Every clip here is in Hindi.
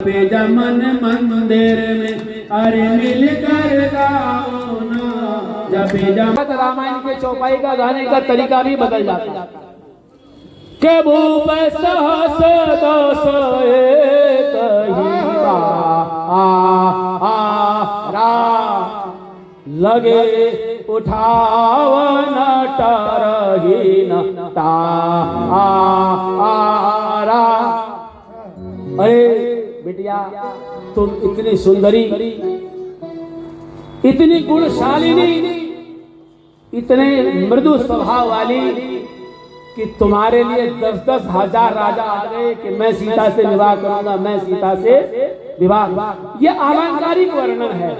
जमन मंदिर में अरे मिल कर गाओ ना। जब रामायण के चौपाई का गाने का तरीका भी बदल जाता है। के भूप सहस दस एक लगे उठावन टरहीन तारा। अरे बिटिया, तुम इतनी सुंदरी, इतनी गुणशालिनी, इतने मृदु स्वभाव वाली कि तुम्हारे लिए 10-10 हजार राजा आ गए कि मैं सीता से विवाह करूंगा, मैं सीता से विवाह। ये अलंकारिक वर्णन है।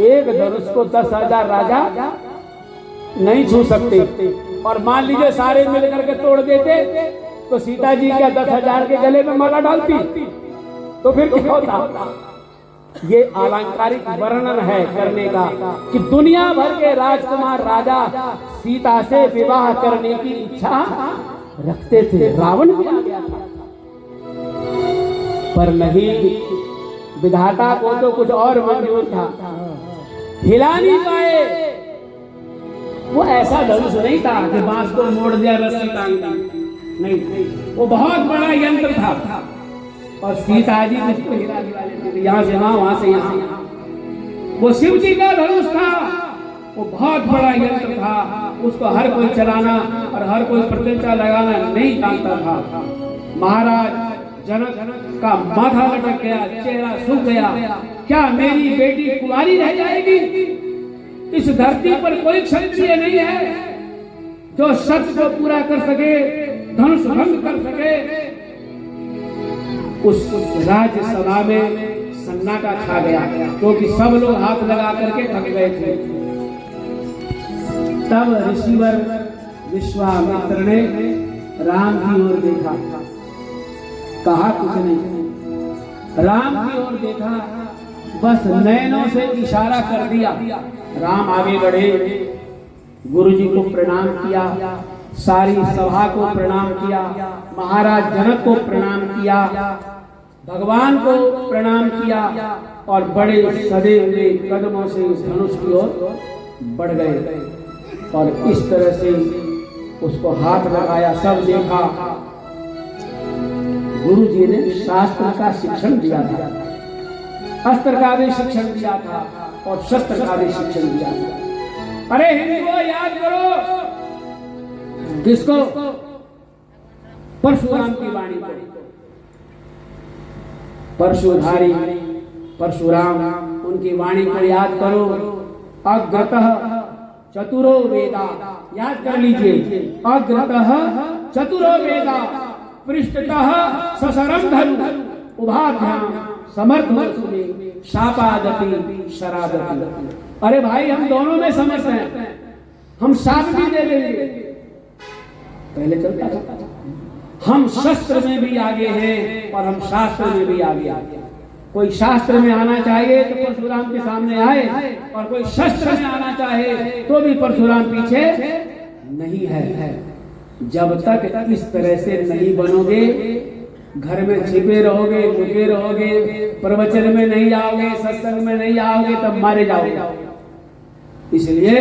एक धनुष को 10,000 राजा नहीं छू सकते। और मान लीजिए सारे मिलकर के तोड़ देते तो सीता जी क्या 10,000 के गले में माला डालती? तो फिर क्या होता? ये अलंकारिक वर्णन है करने का कि दुनिया भर के राजकुमार राजा सीता से विवाह करने की इच्छा रखते थे। रावण भी आ गया था, पर नहीं, विधाता को तो कुछ और मंजूर था। हिला नहीं पाए। वो ऐसा धनुष नहीं था कि बांस को मोड़ दिया, रस्सी टांग दी। नहीं, वो बहुत बड़ा यंत्र था। और सीता जी उसको हिलाने वाले थे, यहाँ से वहां से यहाँ। वो शिव जी का धनुष था। वो बहुत बड़ा यंत्र था। उसको हर कोई चलाना और हर कोई प्रतिष्ठा लगाना नहीं जानता था। महाराज जनक का माथा लटक गया, चेहरा सूख गया। क्या मेरी बेटी कुंवारी रह जाएगी? इस धरती पर कोई क्षत्रिय नहीं है जो सत्य को पूरा कर सके, धनुष भंग कर सके। उस राज्यसभा में सन्नाटा छा गया क्योंकि सब लोग हाथ लगा करके थक गए थे। तब ऋषिवर विश्वामित्र ने राम की ओर देखा, कहा कुछ नहीं। राम की ओर देखा, बस नैनों से इशारा कर दिया। राम आगे बढ़े, गुरुजी को प्रणाम किया, सारी सभा को प्रणाम किया, महाराज जनक को प्रणाम किया, भगवान को प्रणाम किया और बड़े सदे हुए कदमों से उस धनुष की ओर बढ़ गए। और इस तरह से उसको हाथ लगाया, सब देखा। गुरु जी ने शास्त्र का शिक्षण दिया था, अस्त्र का भी शिक्षण दिया था और शस्त्र का भी शिक्षण दिया था। अरे हिंदुओं, याद करो किसको? परशुराम की वाणी को। परशुधारी परशुराम, उनकी वाणी को याद करो। अग्रतः चतुरो वेदा, याद कर लीजिए। अग्रतः चतुरो वेदा, पृष्ठतः सशरम धनु, उभाभ्याम समर्थवर्षुमे शापादपि शरादपि। अरे भाई, हम दोनों में समर्थ हैं, हम शाप भी दे देंगे। पहले चलता था। हम शस्त्र में भी आगे हैं और हम शास्त्र में भी आगे। कोई शास्त्र में आना चाहिए तो परशुराम के सामने आए, और कोई शस्त्र में आना चाहे तो भी परशुराम पीछे नहीं है। जब तक इस तरह से नहीं बनोगे, घर में छिपे रहोगे, लुके रहोगे, प्रवचन में नहीं आओगे, सत्संग में नहीं आओगे, तब मारे जाओगे। इसलिए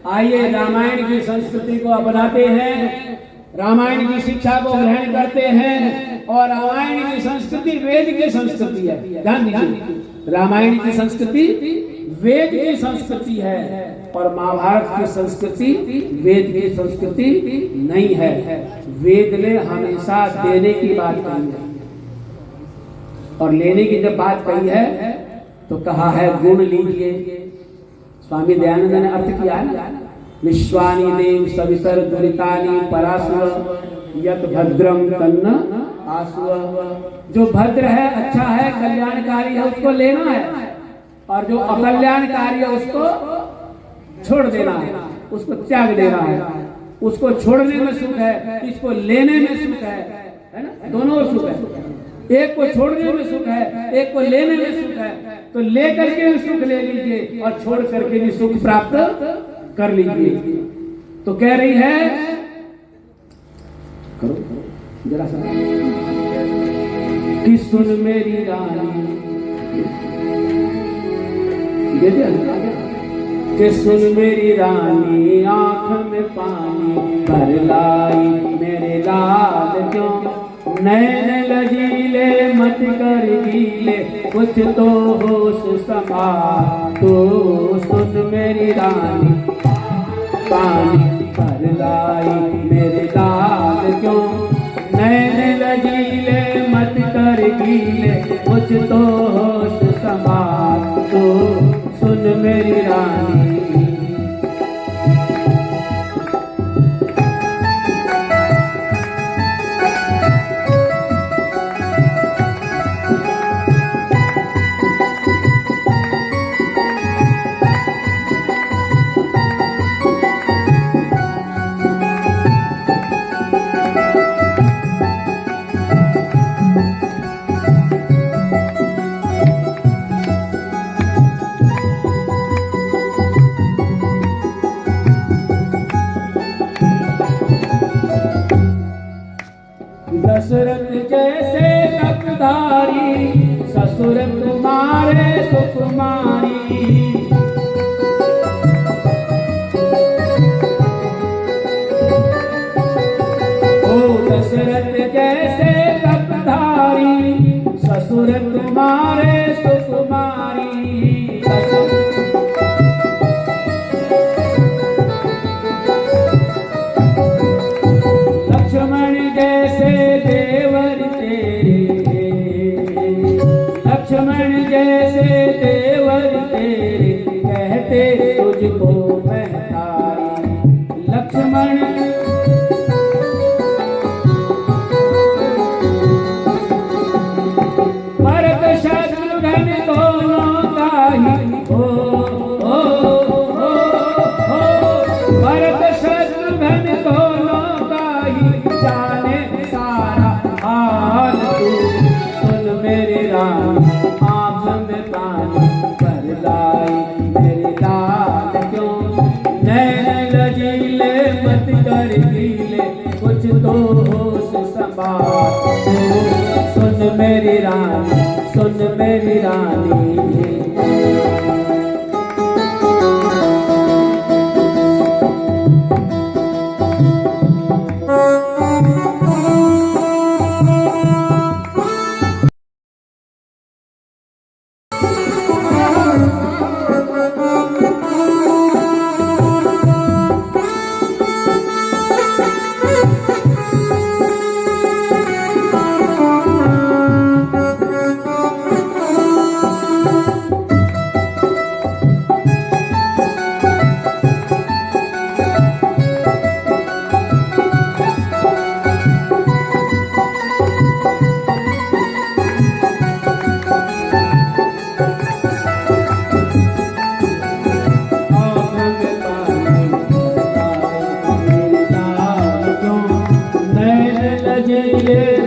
आइए रामायण की संस्कृति को अपनाते हैं, रामायण की शिक्षा को ग्रहण करते हैं। और रामायण की संस्कृति वेद की संस्कृति है। ध्यान दीजिए, रामायण की संस्कृति वेद की संस्कृति है और महाभारत की संस्कृति वेद की संस्कृति नहीं है। वेद ने हमेशा देने की बात कही है और लेने की जब बात कही है तो कहा है गुण लीजिए। स्वामी दयानंद ने अर्थ किया है ना, विश्वानि देव सवितर दुरितानि परासुव यत भद्रम तन्न आसुव। जो भद्र है, अच्छा है, कल्याणकारी है, उसको लेना है, और जो अकल्याणकारी है उसको छोड़ देना है, उसको त्याग देना है। उसको छोड़ने में सुख है, इसको लेने में सुख है ना? दोनों सुख है। एक को छोड़ने में सुख है, एक को लेने में सुख है। तो ले करके भी सुख ले लीजिए और छोड़ करके भी सुख प्राप्त कर लीजिए। तो कह रही है, करो जरा सा, कि सुन मेरी रानी, कि सुन मेरी रानी आँख में पानी भर लाई मेरे लाल क्यों नैन लजीले मत कर गीले कुछ तो होश समा तो सुन मेरी रानी पानी भर लाई मेरे लाल क्यों नैन लजीले मत कर गीले कुछ तो होश समा तो सुन मेरी रानी। दशरथ जैसे तकदारी ससुर तुम्हारे सुकुमारी, ओ दशरथ जैसे तकदारी ससुर तुम्हारे सुकुमारी। लक्ष्मण जैसे देवर तेरे, लक्ष्मण जैसे देवर तेरे कहते तुझको महतारी। लक्ष्मण भरत शत्रुघ्न दोनों का ही भरत शत्रुघ्न दोनों का ही जाने सारा हाल तू सुन मेरे राम आँख में पानी भर लाई मेरे लाल क्यों नैन लजीले मत कर गीले कुछ तो होश संभाल सुन मेरी रानी सुन मेरी रानी।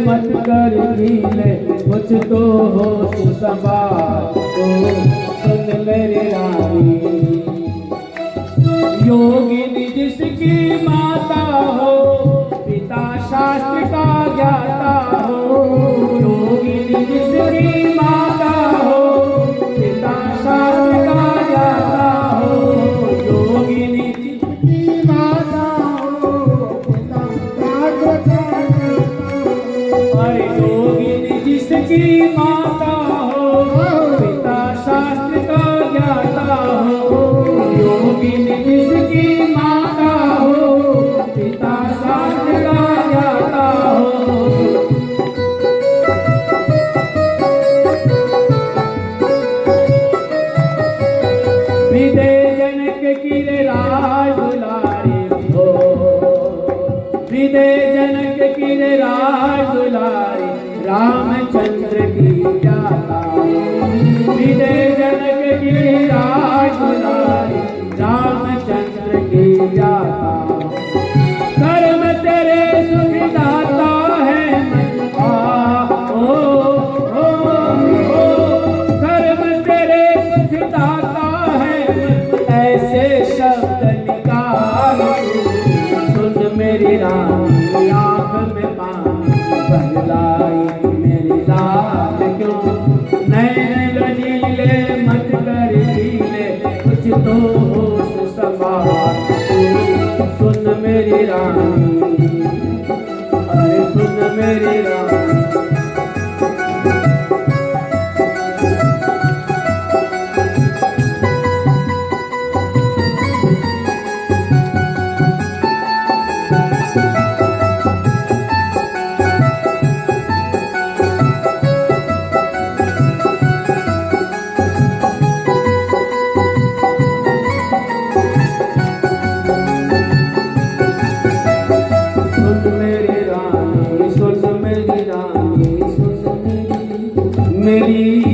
मत कर गीले कुछ तो होश संभाल तो सुन मेरे रानी। योगिनी जिसकी माता हो पिता शास्त्र का ज्ञाता हो, योगिनी जिसकी माता हो पिता शास्त्र का ज्ञाता हो, योगिनी जिसकी माता हो पिता शास्त्र का योगिनी जिसकी माता हो पिता शास्त्र का ज्ञाता हो, योगिनी जिसकी माता हो पिता शास्त्र का ज्ञाता हो। बात सुन मेरी रानी, अरे सुन मेरी रानी। मेरी